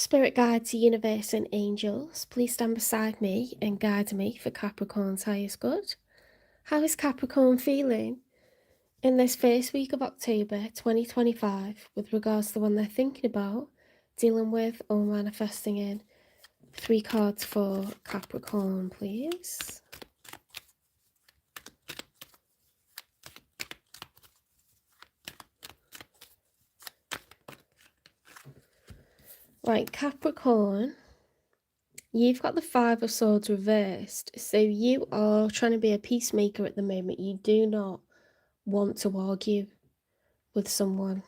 Spirit guides, universe and angels, please stand beside me and guide me for Capricorn's highest good. How is Capricorn feeling in this first week of October 2025 with regards to the one they're thinking about, dealing with or manifesting in? 3 cards for Capricorn, please. Right, Capricorn, you've got the 5 of Swords reversed, so you are trying to be a peacemaker at the moment. You do not want to argue with someone.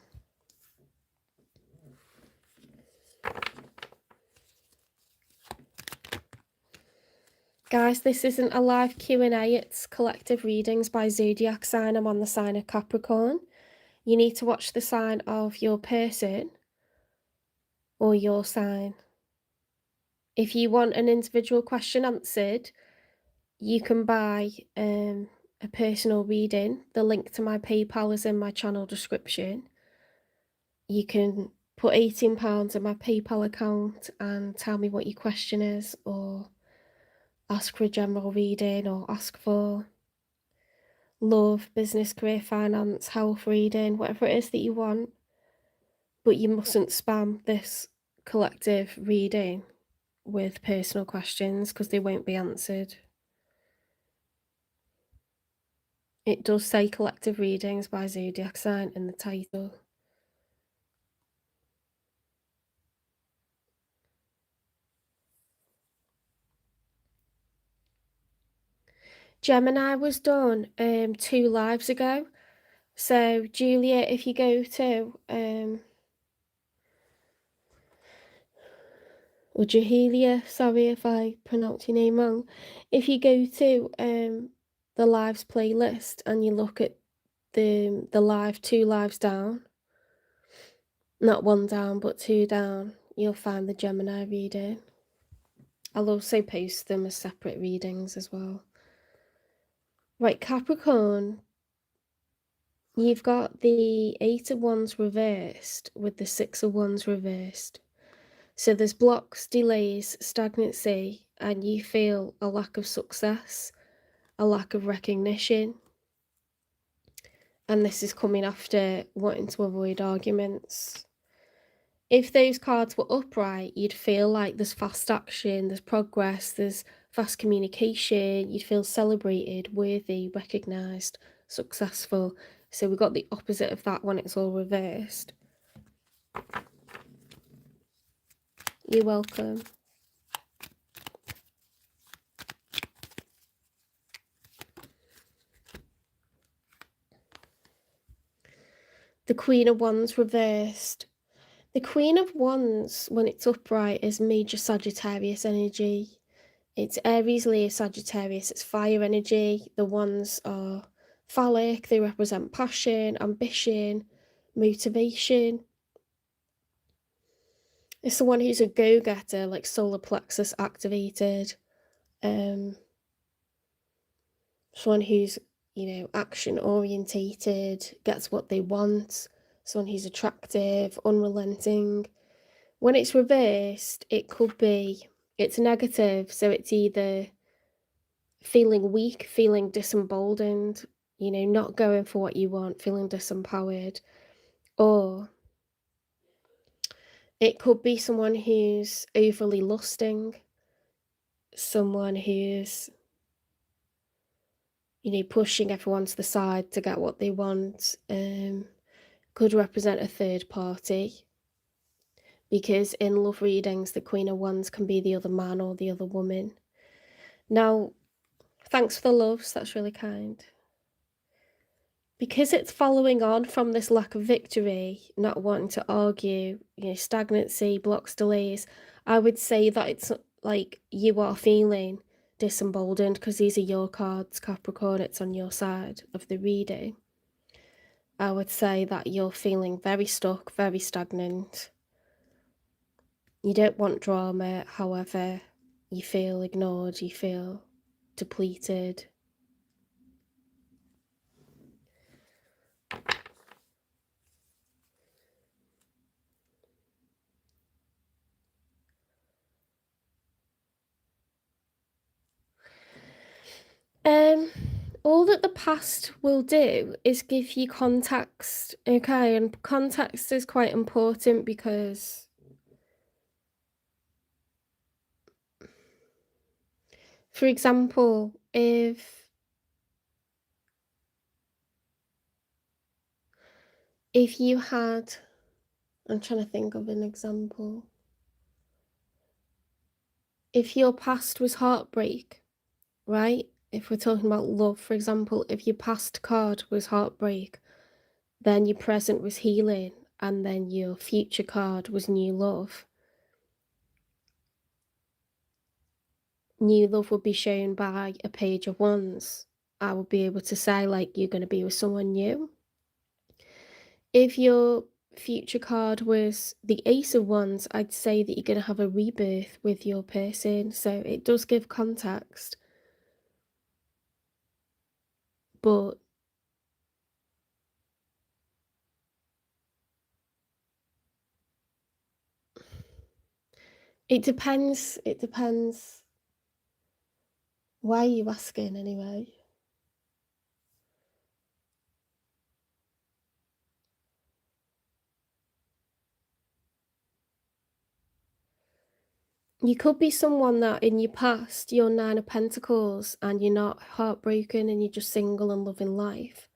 Guys, this isn't a live Q&A, it's collective readings by zodiac sign. I'm on the sign of Capricorn. You need to watch the sign of your person or your sign. If you want an individual question answered, you can buy a personal reading. The link to my PayPal is in my channel description. You can put £18 in my PayPal account and tell me what your question is, or ask for a general reading, or ask for love, business, career, finance, health reading, whatever it is that you want. But you mustn't spam this collective reading with personal questions because they won't be answered. It does say collective readings by zodiac sign in the title. Gemini was done 2 lives ago. So Julia, if you go to or Jahelia, sorry if I pronounce your name wrong. If you go to the lives playlist and you look at the live 2 lives down, not 1 down but 2 down, you'll find the Gemini reading. I'll also post them as separate readings as well. Right, Capricorn, you've got the 8 of Wands reversed with the 6 of Wands reversed. So there's blocks, delays, stagnancy, and you feel a lack of success, a lack of recognition. And this is coming after wanting to avoid arguments. If those cards were upright, you'd feel like there's fast action, there's progress, there's fast communication, you'd feel celebrated, worthy, recognised, successful. So we got the opposite of that when it's all reversed. You're welcome. The Queen of Wands reversed. The Queen of Wands, when it's upright, is major Sagittarius energy. It's Aries, Leo, Sagittarius. It's fire energy. The Wands are phallic. They represent passion, ambition, motivation. It's someone who's a go-getter, like solar plexus activated. Someone who's, action orientated, gets what they want. Someone who's attractive, unrelenting. When it's reversed, it could be, it's negative, so it's either feeling weak, feeling disemboldened, not going for what you want, feeling disempowered, or it could be someone who's overly lusting, someone who's, pushing everyone to the side to get what they want. Could represent a third party, because in love readings, the Queen of Wands can be the other man or the other woman. Now, thanks for the loves, that's really kind. Because it's following on from this lack of victory, not wanting to argue, stagnancy, blocks, delays, I would say that it's like you are feeling disemboldened because these are your cards, Capricorn, it's on your side of the reading. I would say that you're feeling very stuck, very stagnant. You don't want drama, however, you feel ignored, you feel depleted. All that the past will do is give you context, okay? And context is quite important because for example, if you had, I'm trying to think of an example. If your past was heartbreak, right? If we're talking about love, for example, if your past card was heartbreak, then your present was healing, and then your future card was new love. New love would be shown by a page of wands. I would be able to say, like, you're going to be with someone new. If your future card was the Ace of Wands, I'd say that you're going to have a rebirth with your person. So it does give context. But it depends. It depends. Why are you asking anyway? You could be someone that in your past, you're 9 of Pentacles and you're not heartbroken and you're just single and loving life.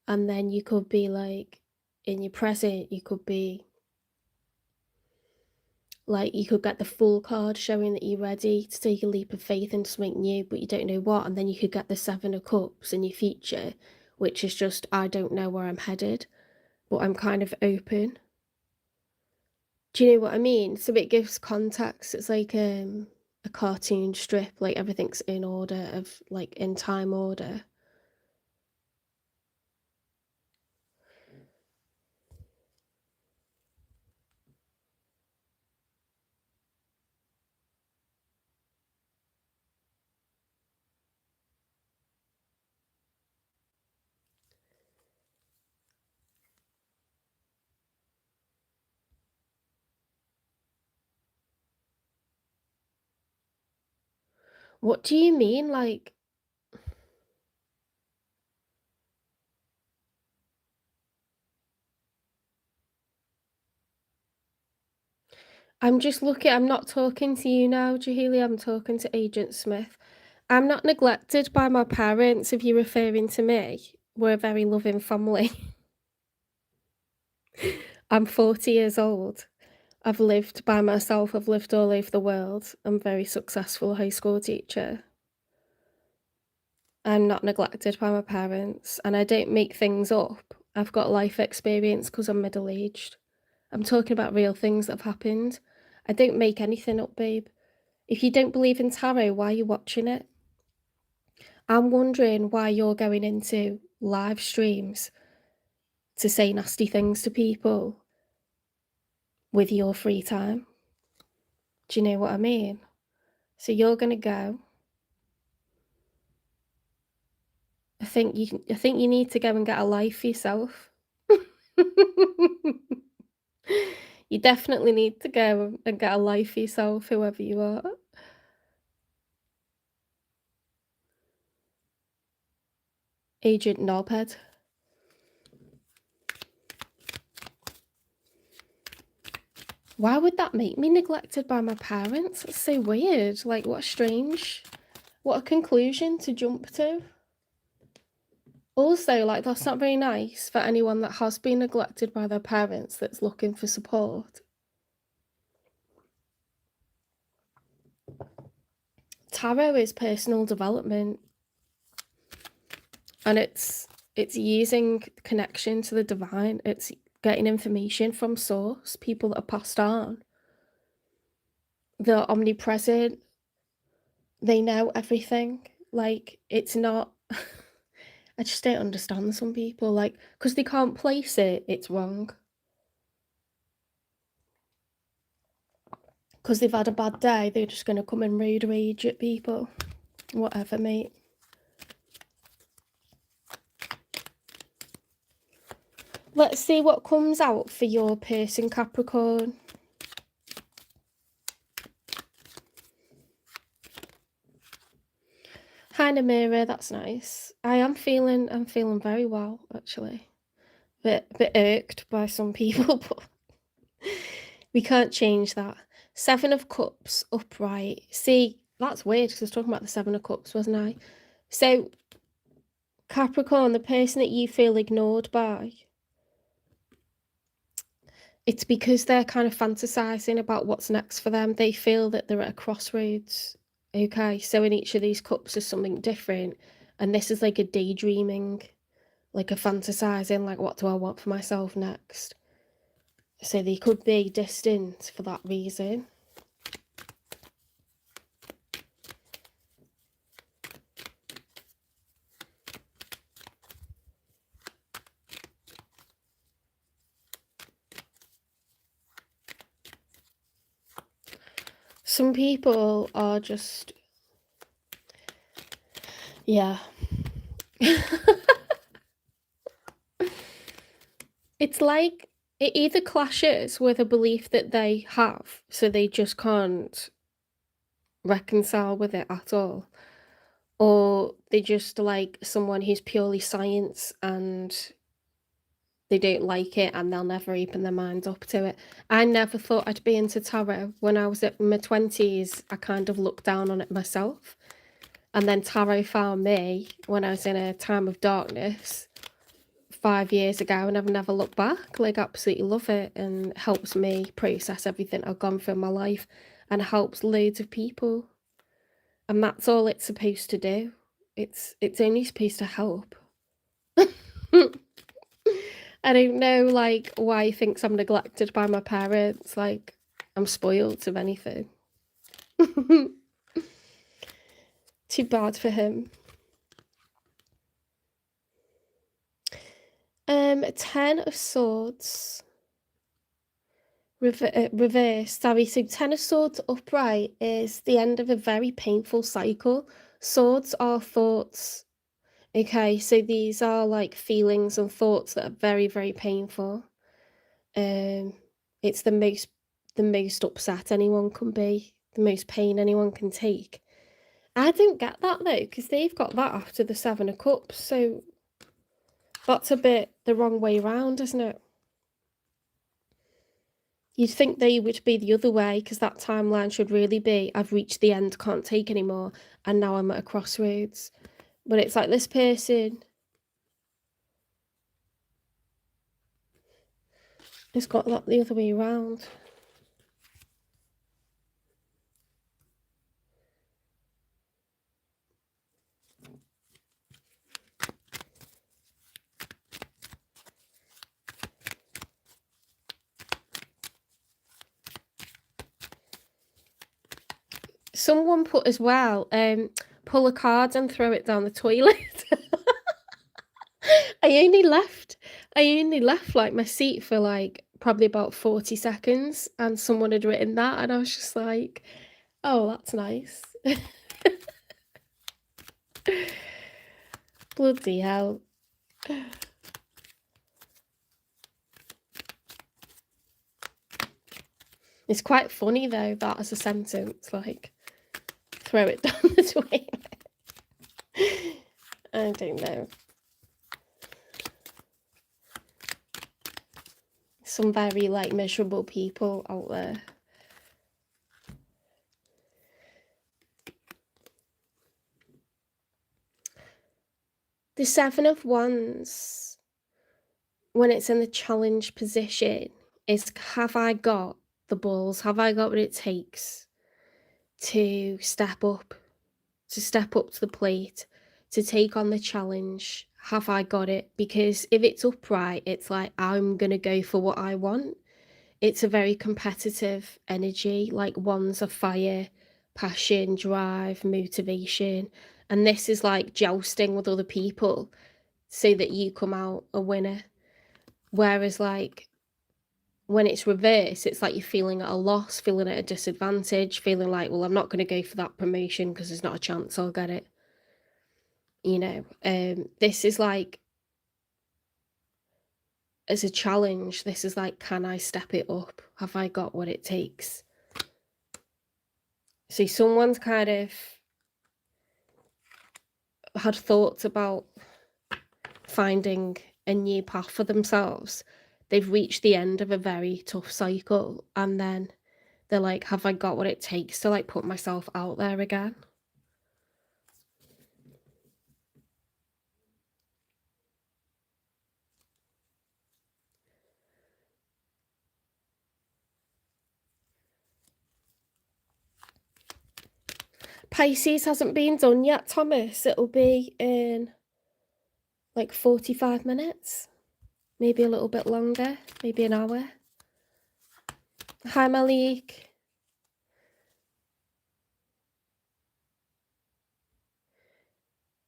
And then you could be like, in your present, you could be like, you could get the Fool card showing that you're ready to take a leap of faith into something new, but you don't know what. And then you could get the 7 of Cups in your future, which is just, I don't know where I'm headed, but I'm kind of open. Do you know what I mean? So it gives context. It's like a cartoon strip, like everything's in order, of like in time order. What do you mean? Like, I'm just looking, I'm not talking to you now, Jahelia, I'm talking to Agent Smith. I'm not neglected by my parents, if you're referring to me. We're a very loving family. I'm 40 years old. I've lived by myself, I've lived all over the world. I'm a very successful high school teacher. I'm not neglected by my parents, and I don't make things up. I've got life experience because I'm middle-aged. I'm talking about real things that have happened. I don't make anything up, babe. If you don't believe in tarot, why are you watching it? I'm wondering why you're going into live streams to say nasty things to people with your free time. Do you know what I mean? So you're gonna go. I think you need to go and get a life for yourself. You definitely need to go and get a life for yourself, whoever you are. Agent Knobhead. Why would that make me neglected by my parents? That's so weird. Like, what a conclusion to jump to. Also, like, that's not very nice for anyone that has been neglected by their parents that's looking for support. Tarot is personal development, and it's using connection to the divine. It's getting information from source, people that are passed on. They're omnipresent. They know everything. Like, it's not... I just don't understand some people, like, because they can't place it, it's wrong. Because they've had a bad day, they're just going to come and rude rage at people. Whatever, mate. Let's see what comes out for your person, Capricorn. Hi, sign a mirror, that's nice. I'm feeling very well, actually. Bit irked by some people, but we can't change that. 7 of Cups upright. See, that's weird because I was talking about the 7 of Cups, wasn't I? So, Capricorn, the person that you feel ignored by, it's because they're kind of fantasizing about what's next for them. They feel that they're at a crossroads. Okay, so in each of these cups is something different, and this is like a daydreaming, like a fantasizing, like what do I want for myself next? So they could be distant for that reason. Some people are just, yeah. It's like it either clashes with a belief that they have, so they just can't reconcile with it at all, or they just like someone who's purely science and they don't like it and they'll never open their minds up to it. I never thought I'd be into tarot. When I was at my 20s, I kind of looked down on it myself. And then tarot found me when I was in a time of darkness 5 years ago, and I've never looked back. Like, absolutely love it, and helps me process everything I've gone through in my life, and helps loads of people. And that's all it's supposed to do. It's only supposed to help. I don't know, like, why he thinks I'm neglected by my parents. Like, I'm spoiled, if anything. Too bad for him. 10 of Swords. Reverse, sorry. So 10 of Swords upright is the end of a very painful cycle. Swords are thoughts. Okay, so these are like feelings and thoughts that are very, very painful. It's the most upset anyone can be, the most pain anyone can take. I don't get that though, because they've got that after the 7 of Cups, so that's a bit the wrong way round, isn't it? You'd think they would be the other way, because that timeline should really be, I've reached the end, can't take anymore, and now I'm at a crossroads. But it's like this person has got that the other way around. Someone put as well, pull a card and throw it down the toilet. I only left like my seat for like probably about 40 seconds, and someone had written that, and I was just like, oh, that's nice. Bloody hell. It's quite funny though, that as a sentence, like, throw it down the toilet. I don't know. Some very like miserable people out there. The 7 of Wands, when it's in the challenge position, is have I got the balls? Have I got what it takes to step up to the plate, to take on the challenge? Have I got it? Because if it's upright, it's like I'm going to go for what I want. It's a very competitive energy, like Wands are fire, passion, drive, motivation. And this is like jousting with other people so that you come out a winner. Whereas like when it's reverse, it's like you're feeling at a loss, feeling at a disadvantage, feeling like, well, I'm not going to go for that promotion because there's not a chance I'll get it. You know, this is like, as a challenge, this is like, can I step it up? Have I got what it takes? So someone's kind of had thoughts about finding a new path for themselves, they've reached the end of a very tough cycle, and then they're like, have I got what it takes to like put myself out there again? Pisces hasn't been done yet, Thomas. It'll be in like 45 minutes, maybe a little bit longer, maybe an hour. Hi, Malik.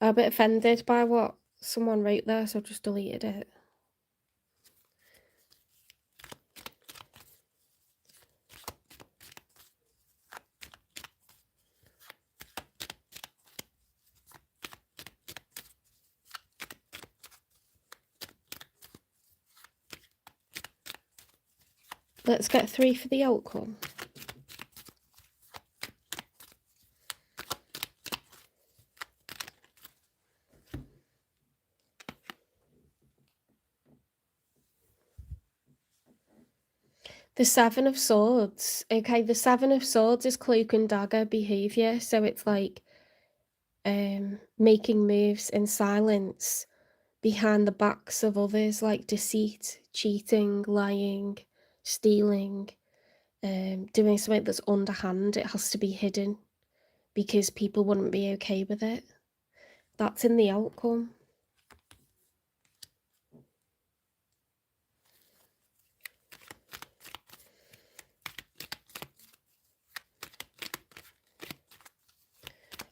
I'm a bit offended by what someone wrote there, so I just deleted it. Let's get 3 for the outcome. The 7 of Swords. Okay, the 7 of Swords is cloak and dagger behaviour, so it's like making moves in silence behind the backs of others, like deceit, cheating, lying, stealing, doing something that's underhand. It has to be hidden because people wouldn't be okay with it. That's in the outcome.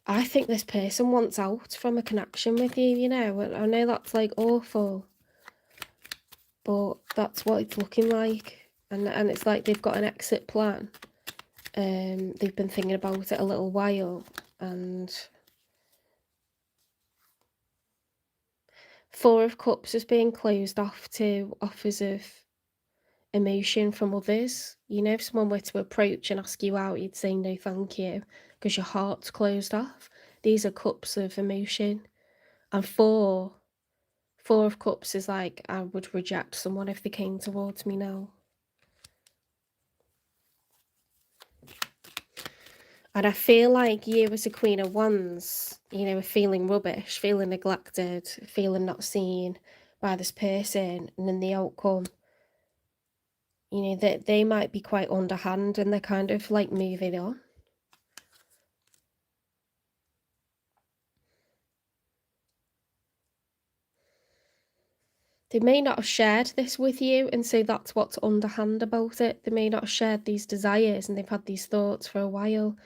I think this person wants out from a connection with you, you know. I know that's like awful, but that's what it's looking like. And it's like they've got an exit plan. They've been thinking about it a little while, and 4 of Cups is being closed off to offers of emotion from others. You know, if someone were to approach and ask you out, you'd say no thank you because your heart's closed off. These are cups of emotion. And 4 of Cups is like, I would reject someone if they came towards me now. And I feel like you as a Queen of Wands, you know, are feeling rubbish, feeling neglected, feeling not seen by this person, and then the outcome, you know, that they might be quite underhand and they're kind of like moving on. They may not have shared this with you, and so that's what's underhand about it. They may not have shared these desires and they've had these thoughts for a while.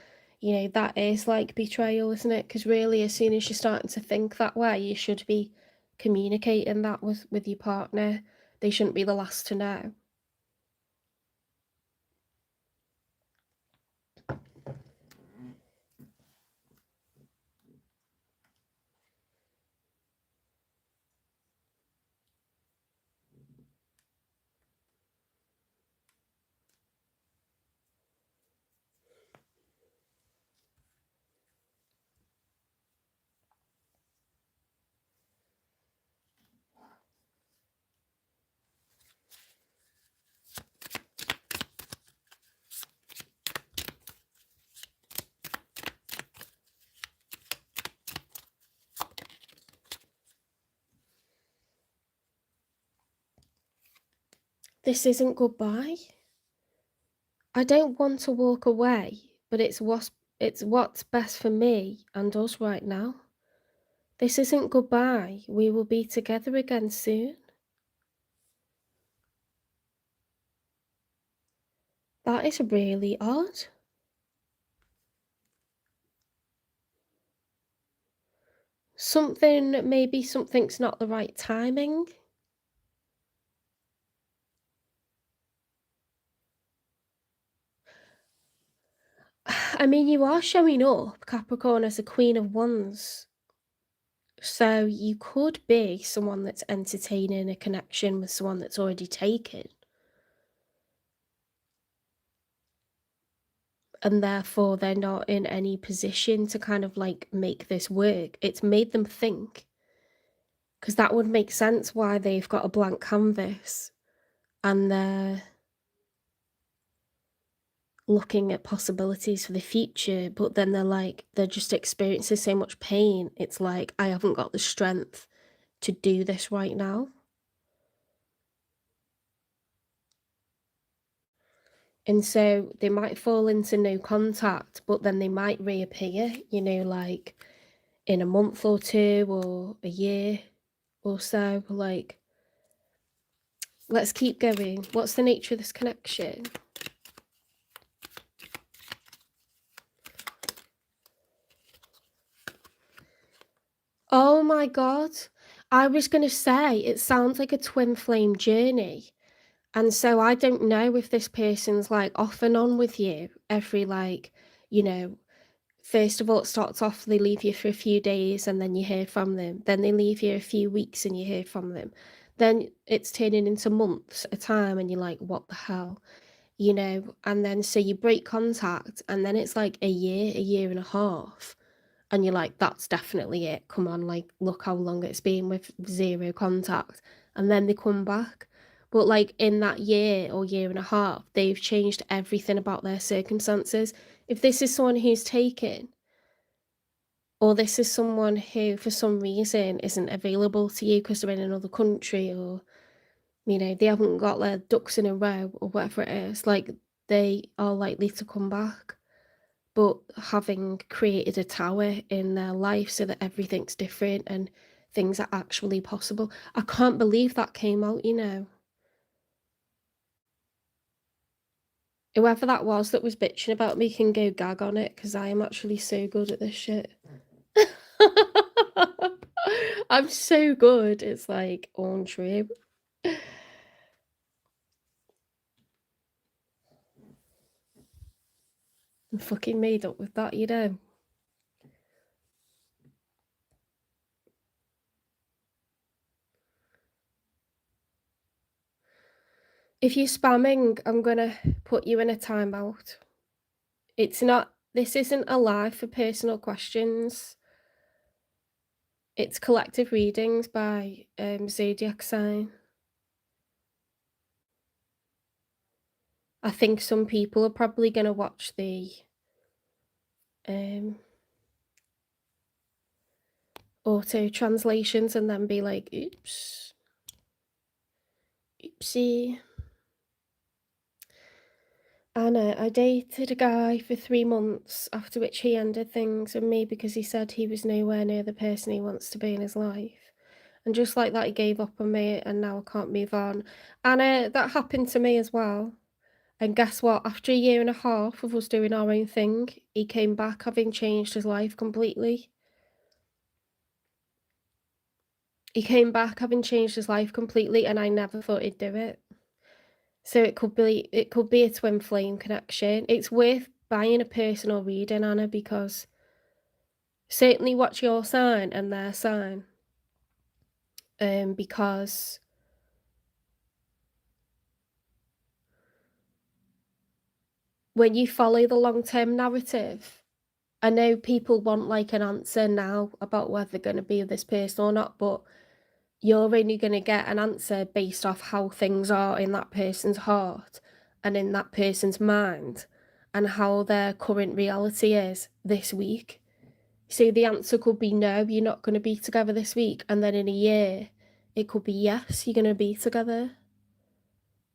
You know, that is like betrayal, isn't it? Because really, as soon as you're starting to think that way, you should be communicating that with your partner. They shouldn't be the last to know. This isn't goodbye. I don't want to walk away, but it's what's best for me and us right now. This isn't goodbye. We will be together again soon. That is really odd. Maybe something's not the right timing. I mean, you are showing up, Capricorn, as a Queen of Wands. So you could be someone that's entertaining a connection with someone that's already taken. and therefore they're not in any position to kind of like make this work. It's made them think, because that would make sense why they've got a blank canvas and they're looking at possibilities for the future, but then they're just experiencing so much pain. It's like, I haven't got the strength to do this right now. And so they might fall into no contact, but then they might reappear, like in a month or two or a year or so. Like, let's keep going. What's the nature of this connection? Oh my God. I was going to say, it sounds like a twin flame journey. And so I don't know if this person's like off and on with you every first of all, it starts off, they leave you for a few days and then you hear from them. Then they leave you a few weeks and you hear from them. Then it's turning into months at a time and you're like, what the hell? And then so you break contact and then it's like a year and a half. And you're like, that's definitely it. Come on, like, look how long it's been with zero contact. And then they come back. But like in that year or year and a half, they've changed everything about their circumstances. If this is someone who's taken, or this is someone who for some reason isn't available to you because they're in another country, or they haven't got their ducks in a row or whatever it is, like, they are likely to come back, but having created a tower in their life so that everything's different and things are actually possible. I can't believe that came out. Whoever that was bitching about me can go gag on it, because I am actually so good at this shit. I'm so good, it's like untrue. I'm fucking made up with that. If you're spamming, I'm gonna put you in a timeout. This isn't a live for personal questions. It's collective readings by zodiac sign. I think some people are probably gonna watch the auto translations and then be like, oops, oopsie. Anna, I dated a guy for 3 months, after which he ended things with me because he said he was nowhere near the person he wants to be in his life. And just like that, he gave up on me and now I can't move on. Anna, that happened to me as well. And guess what? After a year and a half of us doing our own thing, he came back having changed his life completely. He came back having changed his life completely, and I never thought he'd do it. So it could be a twin flame connection. It's worth buying a personal reading, Anna, because certainly watch your sign and their sign. Because when you follow the long-term narrative, I know people want like an answer now about whether they're going to be with this person or not, but you're only going to get an answer based off how things are in that person's heart and in that person's mind and how their current reality is this week. So the answer could be no, you're not going to be together this week, and then in a year it could be yes, you're going to be together.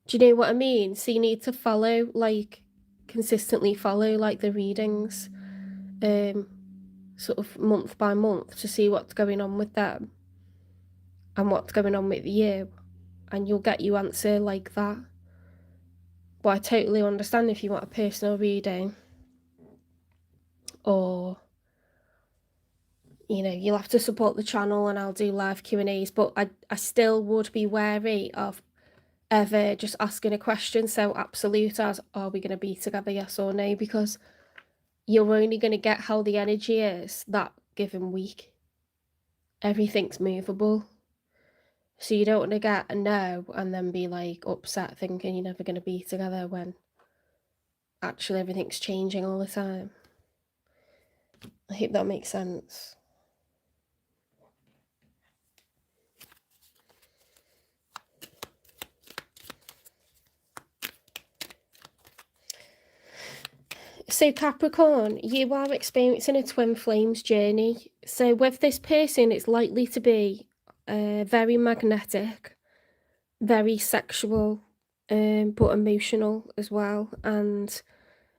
Do you know what I mean? So you need to consistently follow like the readings sort of month by month to see what's going on with them and what's going on with you, and you'll get your answer like that. But I totally understand if you want a personal reading, or you'll have to support the channel and I'll do live Q&As, but I still would be wary of ever just asking a question so absolute as, are we going to be together, yes or no, because you're only going to get how the energy is that given week. Everything's movable. So you don't want to get a no and then be like upset thinking you're never going to be together when actually everything's changing all the time. I hope that makes sense. So Capricorn, you are experiencing a twin flames journey. So with this person, it's likely to be very magnetic, very sexual, but emotional as well, and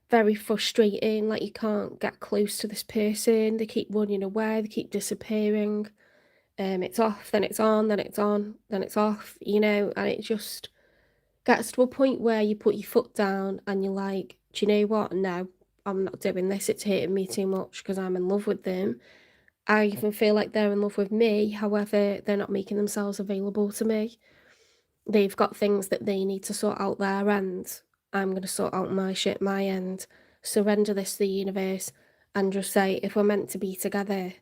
very frustrating. Like, you can't get close to this person. They keep running away. They keep disappearing. It's off, then it's on, then it's on, then it's off. And it just gets to a point where you put your foot down and you're like, do you know what? No, I'm not doing this. It's hurting me too much because I'm in love with them. I even feel like they're in love with me. However, they're not making themselves available to me. They've got things that they need to sort out their end. I'm going to sort out my shit, my end. Surrender this to the universe and just say, if we're meant to be together,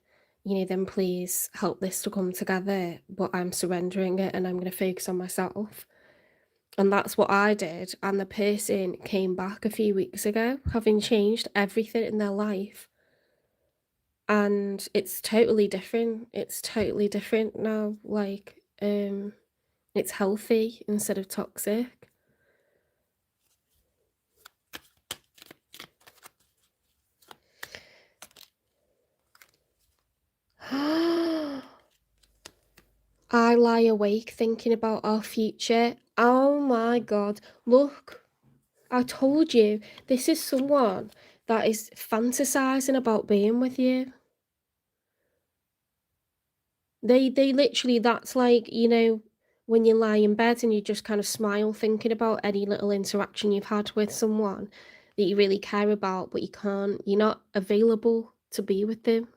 then please help this to come together. But I'm surrendering it and I'm going to focus on myself. And that's what I did. And the person came back a few weeks ago, having changed everything in their life. And it's totally different. It's totally different now. Like, it's healthy instead of toxic. I lie awake thinking about our future. Oh my God. Look, I told you, this is someone that is fantasizing about being with you. They literally, that's like, when you lie in bed and you just kind of smile thinking about any little interaction you've had with someone that you really care about, but you're not available to be with them.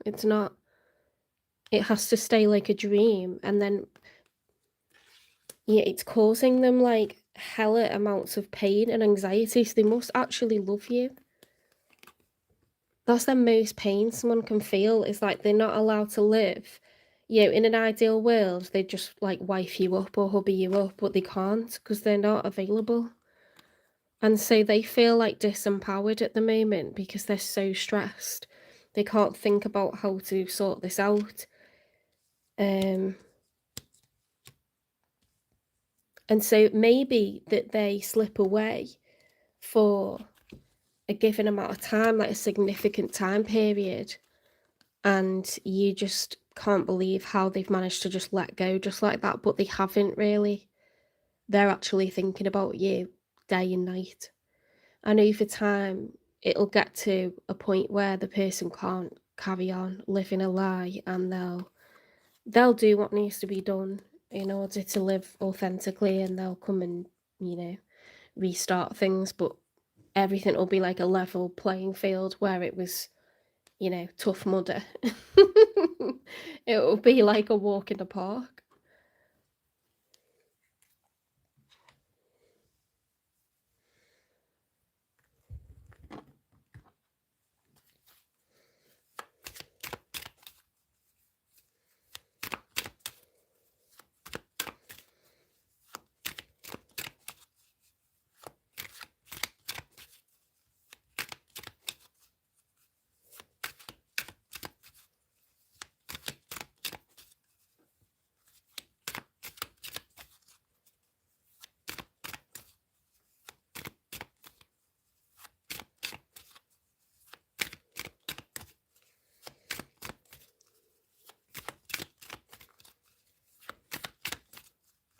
It has to stay like a dream. And then, yeah, it's causing them like hella amounts of pain and anxiety. So they must actually love you. That's the most pain someone can feel, is like they're not allowed to live. In an ideal world, they'd just like wife you up or hubby you up, but they can't because they're not available. And so they feel like disempowered at the moment because they're so stressed. They can't think about how to sort this out. And so maybe that they slip away for a given amount of time, like a significant time period, and you just can't believe how they've managed to just let go just like that, but they haven't really. They're actually thinking about you day and night. And over time, it'll get to a point where the person can't carry on living a lie, and they'll do what needs to be done in order to live authentically, and they'll come and, restart things, but everything will be like a level playing field where it was, tough mudder. It will be like a walk in the park.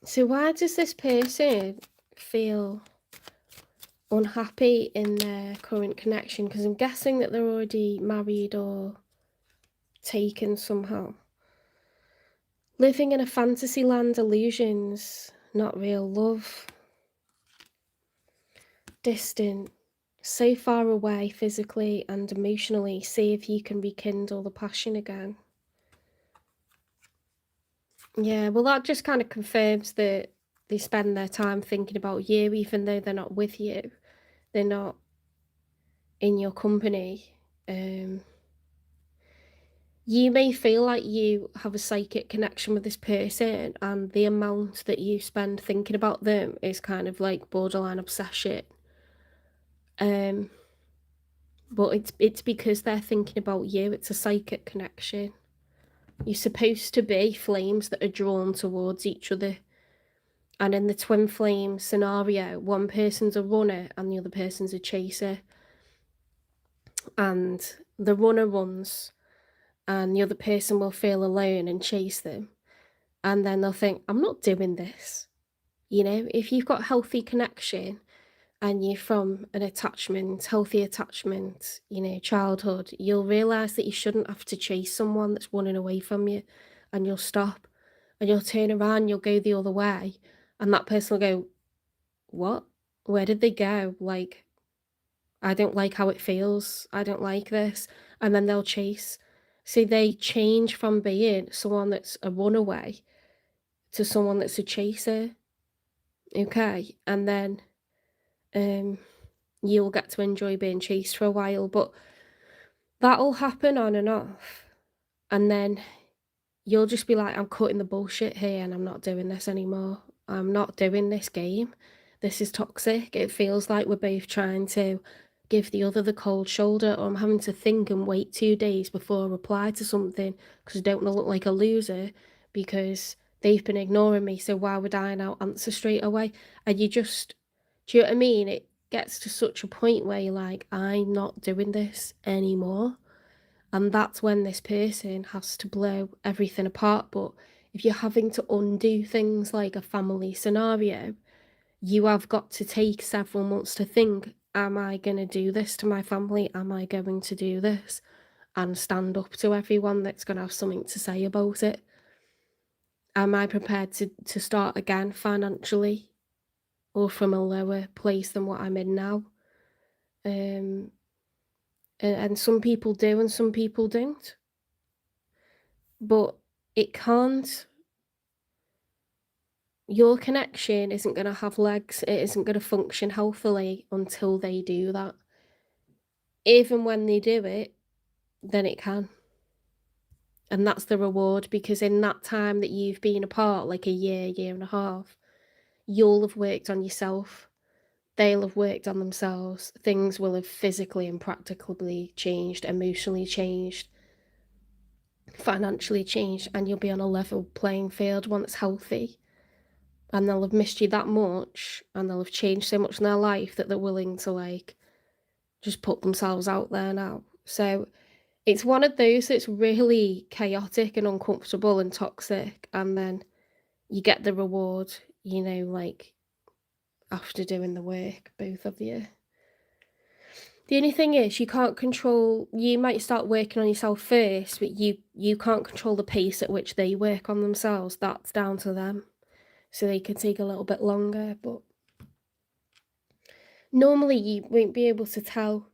So why does this person feel unhappy in their current connection? Because I'm guessing that they're already married or taken somehow. Living in a fantasy land, illusions, not real love. Distant, so far away physically and emotionally. See if you can rekindle the passion again. Yeah, well, that just kind of confirms that they spend their time thinking about you, even though they're not with you. They're not in your company. You may feel like you have a psychic connection with this person, and the amount that you spend thinking about them is kind of like borderline obsession. But it's because they're thinking about you. It's a psychic connection. You're supposed to be flames that are drawn towards each other. And in the twin flame scenario, one person's a runner and the other person's a chaser. And the runner runs and the other person will feel alone and chase them. And then they'll think, I'm not doing this. You know, if you've got healthy connection and you're from an attachment, healthy attachment, you know, childhood, you'll realise that you shouldn't have to chase someone that's running away from you, and you'll stop and you'll turn around, you'll go the other way, and that person will go, what? Where did they go? Like, I don't like how it feels. I don't like this. And then they'll chase. So they change from being someone that's a runaway to someone that's a chaser. Okay. And then you'll get to enjoy being chased for a while, but that'll happen on and off. And then you'll just be like, I'm cutting the bullshit here and I'm not doing this anymore. I'm not doing this game. This is toxic. It feels like we're both trying to give the other the cold shoulder, or I'm having to think and wait 2 days before I reply to something because I don't want to look like a loser because they've been ignoring me. So why would I now answer straight away? And you just, do you know what I mean? It gets to such a point where you're like, I'm not doing this anymore. And that's when this person has to blow everything apart. But if you're having to undo things like a family scenario, you have got to take several months to think, am I going to do this to my family? Am I going to do this? And stand up to everyone that's going to have something to say about it. Am I prepared to start again financially or from a lower place than what I'm in now? And some people do and some people don't. But it can't. Your connection isn't going to have legs. It isn't going to function healthily until they do that. Even when they do it, then it can. And that's the reward, because in that time that you've been apart, like a year and a half, you'll have worked on yourself. They'll have worked on themselves. Things will have physically and practically changed, emotionally changed, financially changed, and you'll be on a level playing field, one that's healthy. And they'll have missed you that much, and they'll have changed so much in their life that they're willing to, like, just put themselves out there now. So it's one of those that's really chaotic and uncomfortable and toxic, and then you get the reward, you know, like, after doing the work, both of you. The only thing is, you can't control, you might start working on yourself first, but you can't control the pace at which they work on themselves. That's down to them. So they can take a little bit longer, but normally you won't be able to tell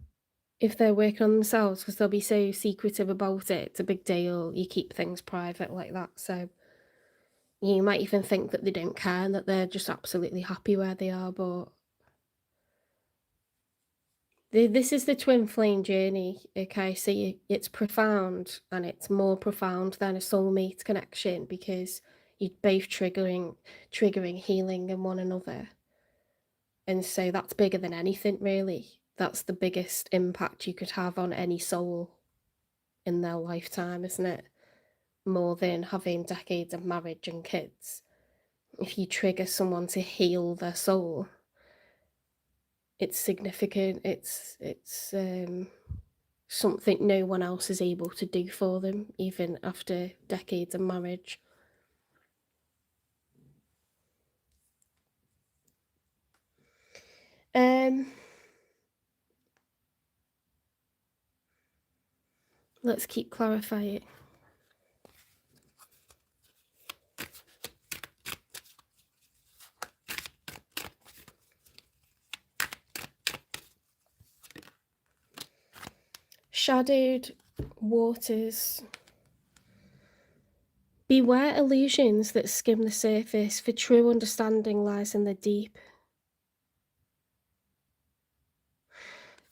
if they're working on themselves because they'll be so secretive about it. It's a big deal. You keep things private like that. So you might even think that they don't care and that they're just absolutely happy where they are, but this is the twin flame journey, okay? So it's profound, and it's more profound than a soulmate connection because you're both triggering healing in one another. And so that's bigger than anything, really. That's the biggest impact you could have on any soul in their lifetime, isn't it? More than having decades of marriage and kids. If you trigger someone to heal their soul, it's significant. It's something no one else is able to do for them, even after decades of marriage. Let's keep clarifying. Shadowed waters. Beware illusions that skim the surface, for true understanding lies in the deep.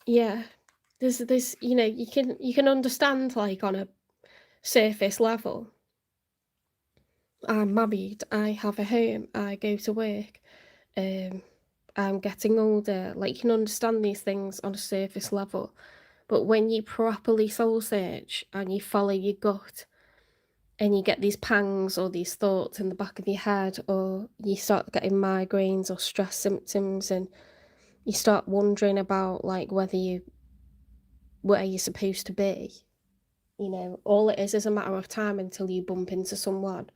Yeah, there's you know, you can understand, like, on a surface level. I'm married, I have a home, I go to work, I'm getting older. Like, you can understand these things on a surface level, but when you properly soul search and you follow your gut and you get these pangs or these thoughts in the back of your head, or you start getting migraines or stress symptoms, and you start wondering about like where you're supposed to be, you know, all it is a matter of time until you bump into someone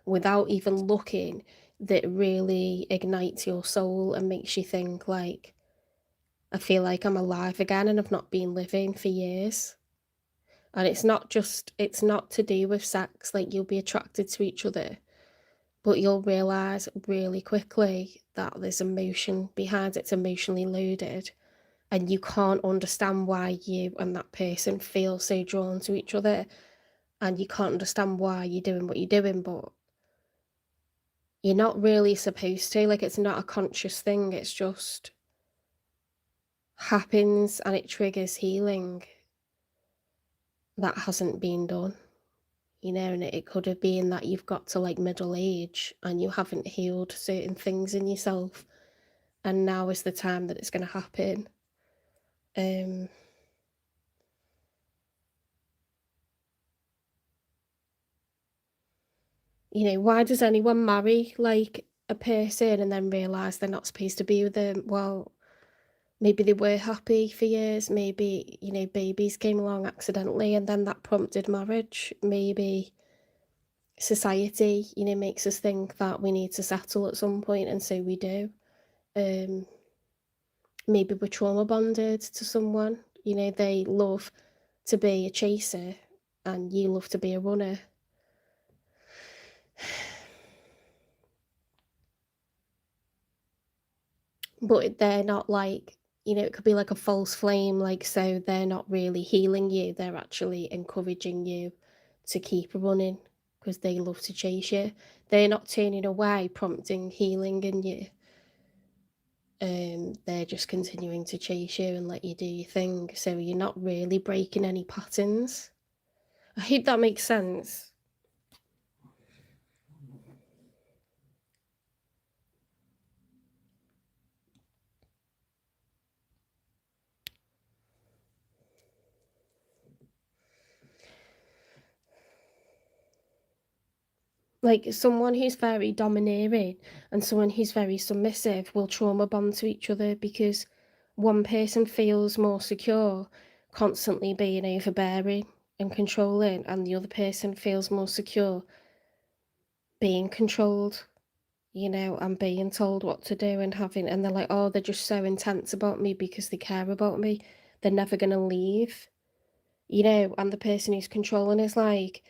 without even looking that really ignites your soul and makes you think like, I feel like I'm alive again and I've not been living for years. And it's not to do with sex, like you'll be attracted to each other, but you'll realise really quickly that there's emotion behind it. It's emotionally loaded, and you can't understand why you and that person feel so drawn to each other, and you can't understand why you're doing what you're doing, but you're not really supposed to. Like, it's not a conscious thing, it's just happens, and it triggers healing that hasn't been done, you know. And it could have been that you've got to like middle age and you haven't healed certain things in yourself, and now is the time that it's going to happen. You know, why does anyone marry like a person and then realise they're not supposed to be with them? Well, maybe they were happy for years, maybe, you know, babies came along accidentally and then that prompted marriage. Maybe society, you know, makes us think that we need to settle at some point, and so we do. Maybe we're trauma bonded to someone, you know, they love to be a chaser and you love to be a runner. But they're not like, you know, it could be like a false flame, like, so they're not really healing you, they're actually encouraging you to keep running because they love to chase you. They're not turning away, prompting healing in you. They're just continuing to chase you and let you do your thing, so you're not really breaking any patterns. I hope that makes sense. Like, someone who's very domineering and someone who's very submissive will trauma bond to each other because one person feels more secure constantly being overbearing and controlling, and the other person feels more secure being controlled, you know, and being told what to do and they're like, oh, they're just so intense about me because they care about me. They're never going to leave, you know, and the person who's controlling is like,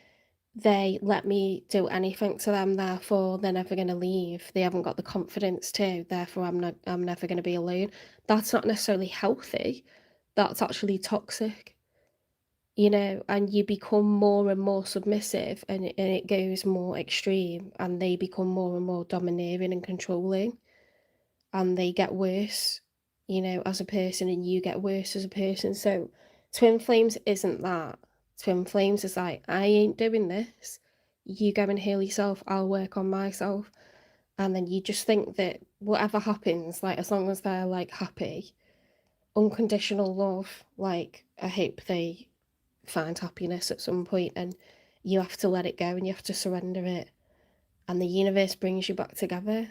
they let me do anything to them, therefore they're never going to leave. They haven't got the confidence to, therefore I'm never going to be alone. That's not necessarily healthy. That's actually toxic, you know, and you become more and more submissive, and it goes more extreme, and they become more and more domineering and controlling, and they get worse, you know, as a person, and you get worse as a person. So twin flames isn't that. Twin flames is like, I ain't doing this. You go and heal yourself, I'll work on myself. And then you just think that whatever happens, like, as long as they're like happy, unconditional love, like, I hope they find happiness at some point, and you have to let it go and you have to surrender it, and the universe brings you back together.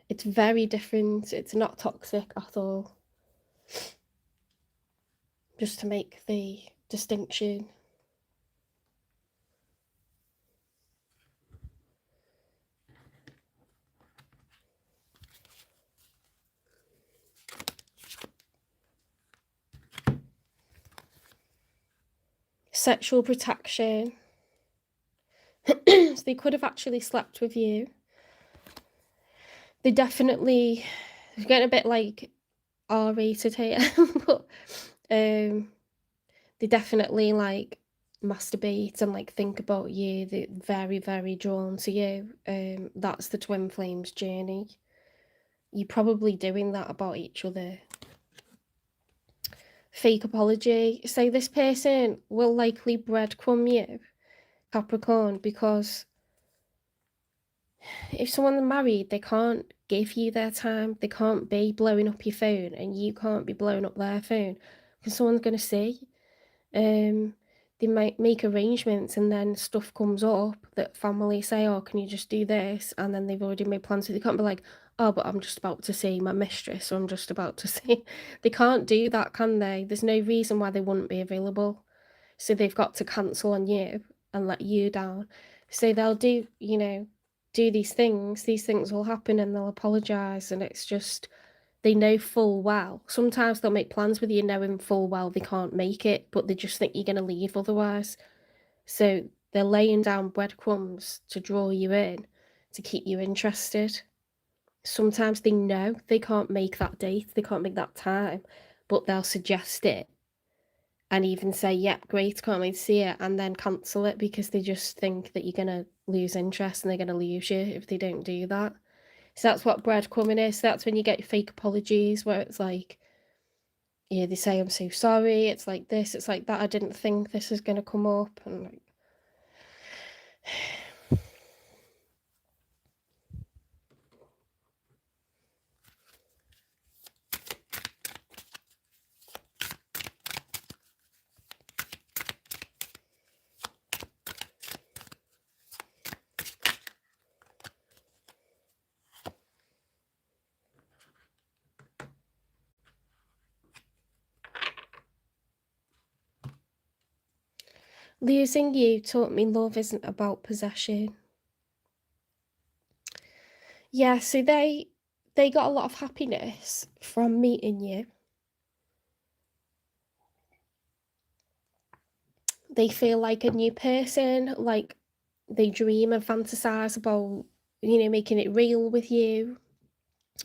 It's very different. It's not toxic at all. Just to make the distinction. Sexual protection. So they could have actually slept with you. They definitely, it's getting a bit like R-rated here, but they definitely like masturbate and like think about you. They're very, very drawn to you. That's the twin flames journey. You're probably doing that about each other. Fake apology. So this person will likely breadcrumb you, Capricorn, because if someone's married, they can't give you their time. They can't be blowing up your phone, and you can't be blowing up their phone, because someone's going to see. They might make arrangements, and then stuff comes up that family say, oh, can you just do this? And then they've already made plans, so they can't be like, oh, but I'm just about to see my mistress, or I'm just about to see. They can't do that, can they? There's no reason why they wouldn't be available. So they've got to cancel on you and let you down. So they'll do, do these things will happen, and they'll apologize, and it's just, they know full well. Sometimes they'll make plans with you knowing full well they can't make it, but they just think you're going to leave otherwise. So they're laying down breadcrumbs to draw you in, to keep you interested. Sometimes they know they can't make that date, they can't make that time, but they'll suggest it and even say, yep, great, can't wait to see it, and then cancel it because they just think that you're going to lose interest and they're going to lose you if they don't do that. So that's what breadcrumbing is. So that's when you get your fake apologies, where it's like, yeah, they say, I'm so sorry, it's like this, it's like that, I didn't think this was going to come up, and like, losing you taught me love isn't about possession. Yeah, so they got a lot of happiness from meeting you. They feel like a new person, like they dream and fantasize about, making it real with you,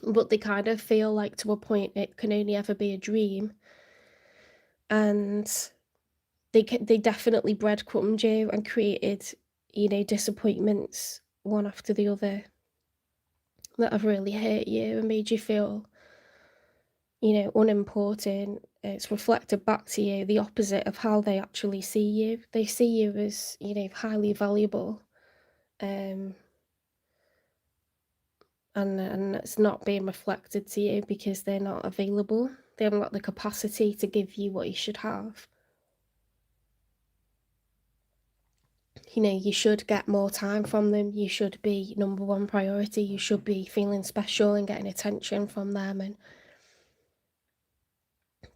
but they kind of feel like to a point it can only ever be a dream. And they definitely breadcrumbed you and created, disappointments one after the other that have really hurt you and made you feel, unimportant. It's reflected back to you the opposite of how they actually see you. They see you as, highly valuable, and it's not being reflected to you because they're not available. They haven't got the capacity to give you what you should have. You should get more time from them. You should be number one priority. You should be feeling special and getting attention from them, and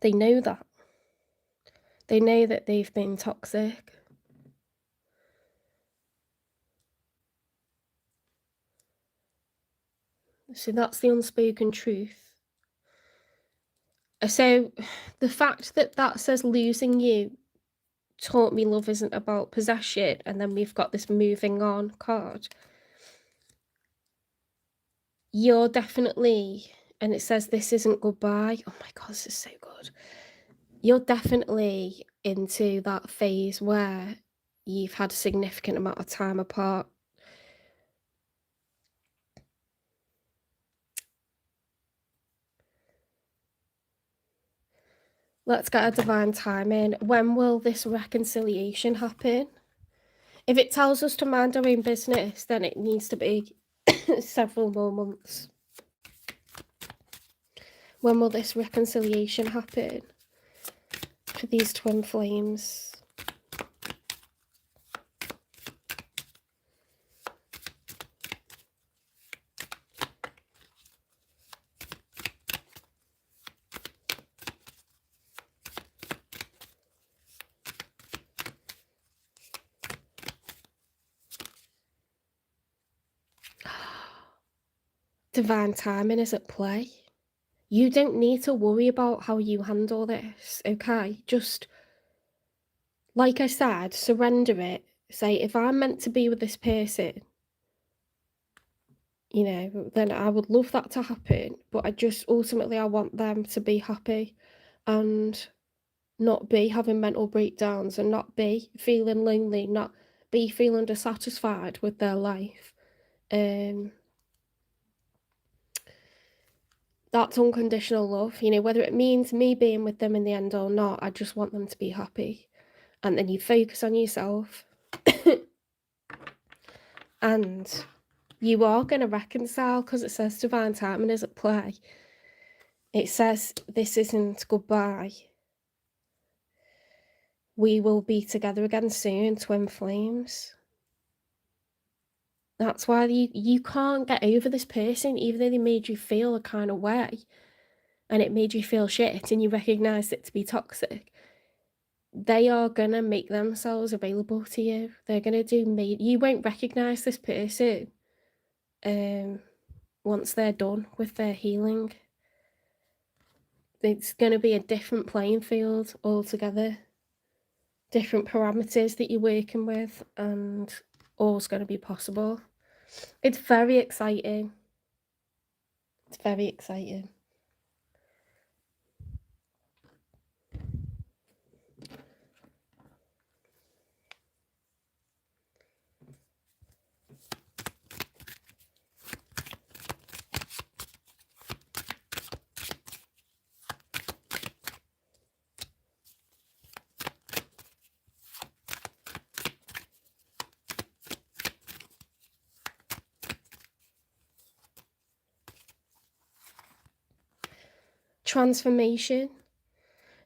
they know that. They know that they've been toxic. So that's the unspoken truth. So the fact that says losing you taught me love isn't about possession, and then we've got this moving on card. You're definitely, and it says this isn't goodbye. Oh my God, this is so good. You're definitely into that phase where you've had a significant amount of time apart. Let's get a divine timing. When will this reconciliation happen? If it tells us to mind our own business, then it needs to be several more months. When will this reconciliation happen for these twin flames? Divine timing is at play. You don't need to worry about how you handle this, okay? Just, like I said, surrender it. Say, if I'm meant to be with this person, then I would love that to happen, but ultimately I want them to be happy and not be having mental breakdowns, and not be feeling lonely, not be feeling dissatisfied with their life. That's unconditional love, whether it means me being with them in the end or not, I just want them to be happy. And then you focus on yourself. And You are going to reconcile, because it says divine timing is at play. It says this isn't goodbye. We will be together again soon, twin flames. That's why you can't get over this person, even though they made you feel a kind of way, and it made you feel shit, and you recognised it to be toxic. They are going to make themselves available to you. They're going to do you won't recognise this person once they're done with their healing. It's going to be a different playing field altogether. Different parameters that you're working with, and all's going to be possible. It's very exciting. It's very exciting. Transformation.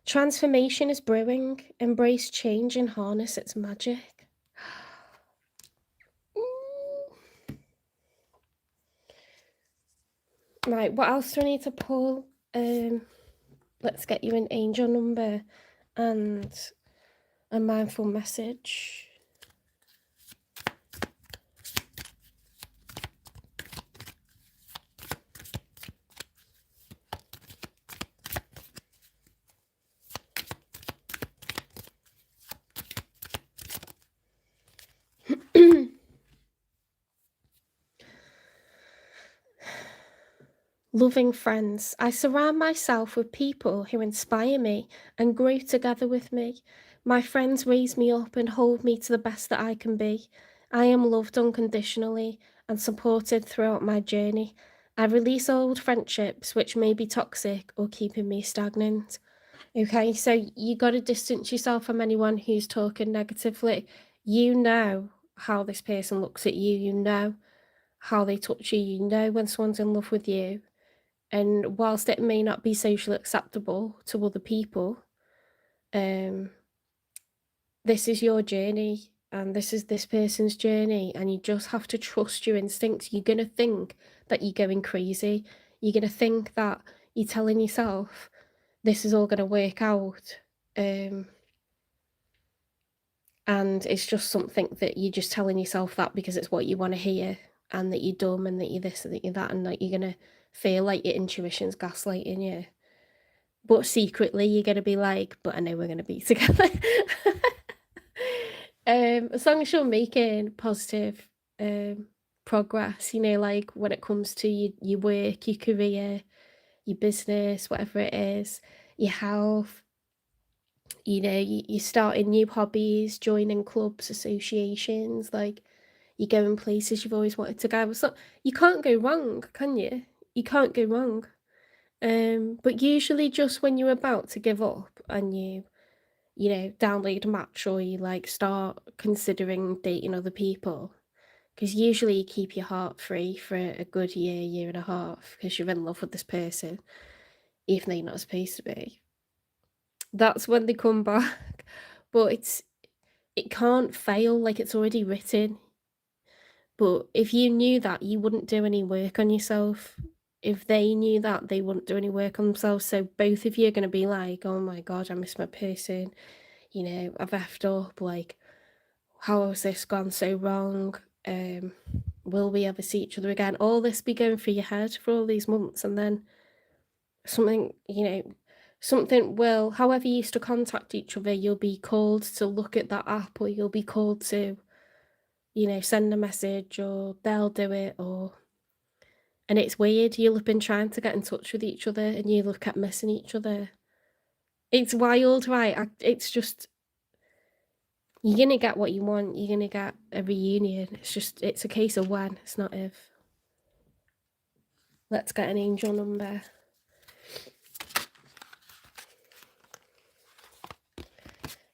Transformation is brewing. Embrace change and harness its magic. Right, what else do I need to pull? Let's get you an angel number and a mindful message. Loving friends. I surround myself with people who inspire me and grow together with me. My friends raise me up and hold me to the best that I can be. I am loved unconditionally and supported throughout my journey. I release old friendships which may be toxic or keeping me stagnant. Okay, so you got to distance yourself from anyone who's talking negatively. You know how this person looks at you. You know how they touch you. You know when someone's in love with you. And whilst it may not be socially acceptable to other people, this is your journey and this is this person's journey, and you just have to trust your instincts. You're going to think that you're going crazy. You're going to think that you're telling yourself this is all going to work out. And it's just something that you're just telling yourself that because it's what you want to hear, and that you're dumb and that you're this and that you're that, and that you're going to feel like your intuition's gaslighting you. But secretly you're going to be like, but I know we're going to be together. As long as you're making positive progress, you know, like when it comes to your work, your career, your business, whatever it is, your health, you know, you're starting new hobbies, joining clubs, associations, like you're going places you've always wanted to go. So you can't go wrong, can you? You can't go wrong. But usually just when you're about to give up and you know, download a match, or you like start considering dating other people, because usually you keep your heart free for a good year and a half because you're in love with this person, even though you're not supposed to be. That's when they come back. But it can't fail, like it's already written. But if you knew that, you wouldn't do any work on yourself. If they knew that, they wouldn't do any work on themselves. So both of you are going to be like, oh my God, I miss my person. You know, I've effed up. Like, how has this gone so wrong? Will we ever see each other again? All this be going through your head for all these months, and then something, you know, something will, however you used to contact each other, you'll be called to look at that app, or you'll be called to, you know, send a message, or they'll do it, and it's weird. You'll have been trying to get in touch with each other and you'll have kept missing each other. It's wild, right? It's just, you're gonna get what you want. You're gonna get a reunion. It's a case of when, it's not if. Let's get an angel number.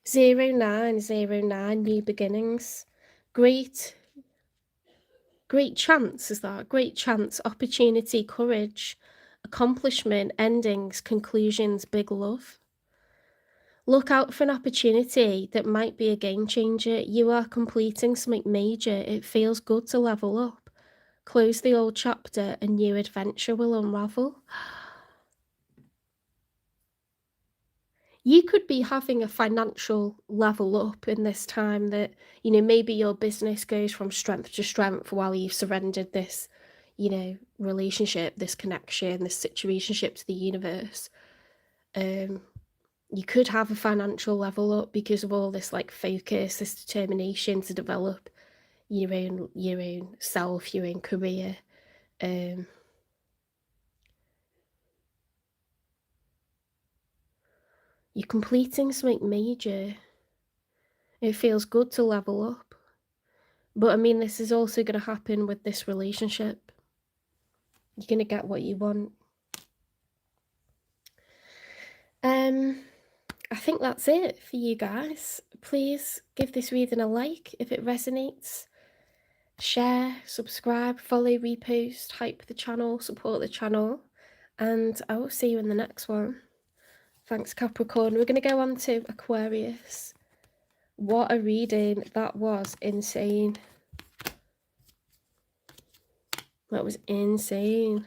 0909, new beginnings. Great Great chance is that. Great chance, opportunity, courage, accomplishment, endings, conclusions, big love. Look out for an opportunity that might be a game changer. You are completing something major. It feels good to level up. Close the old chapter, a new adventure will unravel. You could be having a financial level up in this time that, maybe your business goes from strength to strength while you've surrendered this, relationship, this connection, this situationship to the universe. You could have a financial level up because of all this like focus, this determination to develop your own self, your own career. You're completing something major. It feels good to level up. But I mean, this is also going to happen with this relationship. You're going to get what you want. I think that's it for you guys. Please give this reading a like if it resonates. Share, subscribe, follow, repost, hype the channel, support the channel. And I will see you in the next one. Thanks, Capricorn. We're going to go on to Aquarius. What a reading. That was insane. That was insane.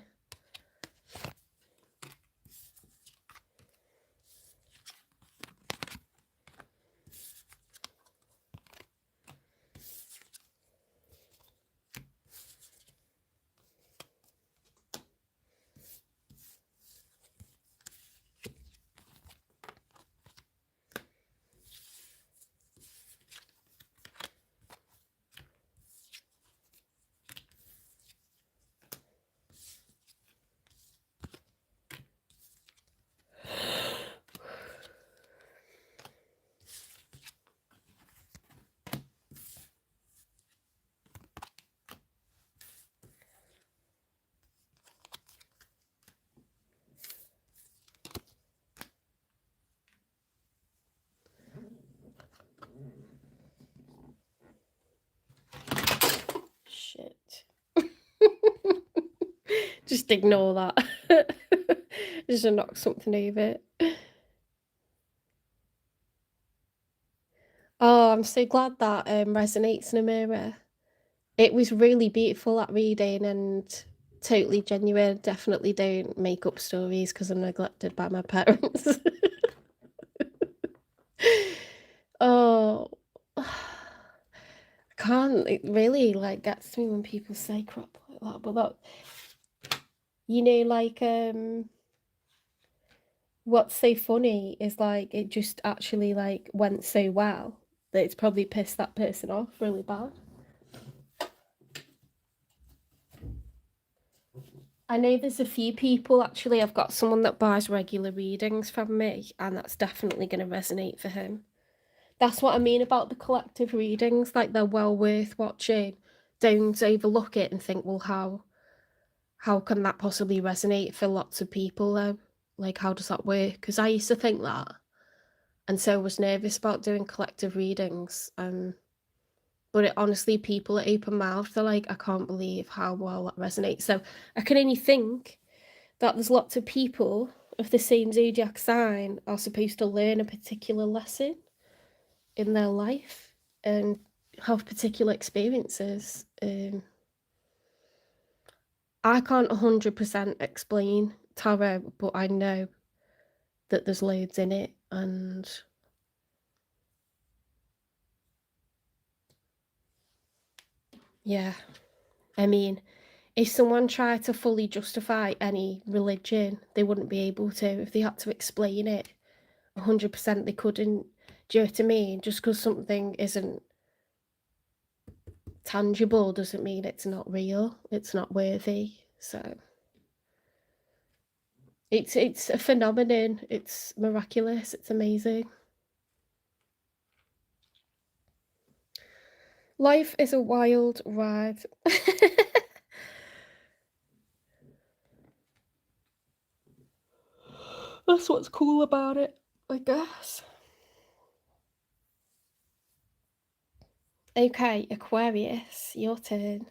Shit. Just ignore that. Just knock something over. Oh, I'm so glad that resonates in a mirror. It was really beautiful, that reading, and totally genuine. Definitely don't make up stories because I'm neglected by my parents. Oh, I can't. It really like gets to me when people say crap like that. But that, what's so funny is like it just actually like went so well that it's probably pissed that person off really bad. I know there's a few people, actually. I've got someone that buys regular readings from me, and that's definitely going to resonate for him. That's what I mean about the collective readings. Like, they're well worth watching. Don't overlook it and think, well, how can that possibly resonate for lots of people, though? Like, how does that work? Because I used to think that, and so I was nervous about doing collective readings. But it, honestly, people are open mouthed. They're like, I can't believe how well that resonates. So I can only think that there's lots of people of the same zodiac sign are supposed to learn a particular lesson in their life and have particular experiences. I can't 100% explain tarot, but I know that there's loads in it, and yeah, I mean, if someone tried to fully justify any religion, they wouldn't be able to. If they had to explain it 100%, they couldn't. Do you know what I mean? Just because something isn't tangible doesn't mean it's not real. It's not worthy. So it's a phenomenon. It's miraculous. It's amazing. Life is a wild ride. That's what's cool about it, I guess. Okay, Aquarius, your turn.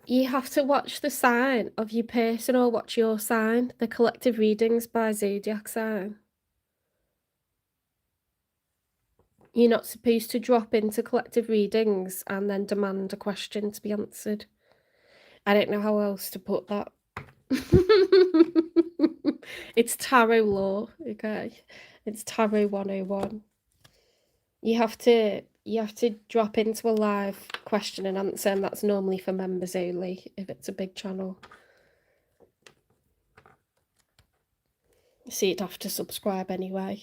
You have to watch the sign of your person or watch your sign. The collective readings by zodiac sign. You're not supposed to drop into collective readings and then demand a question to be answered. I don't know how else to put that. It's tarot law, okay? It's tarot 101. You have to drop into a live question and answer, and that's normally for members only if it's a big channel. So you'd have to subscribe anyway.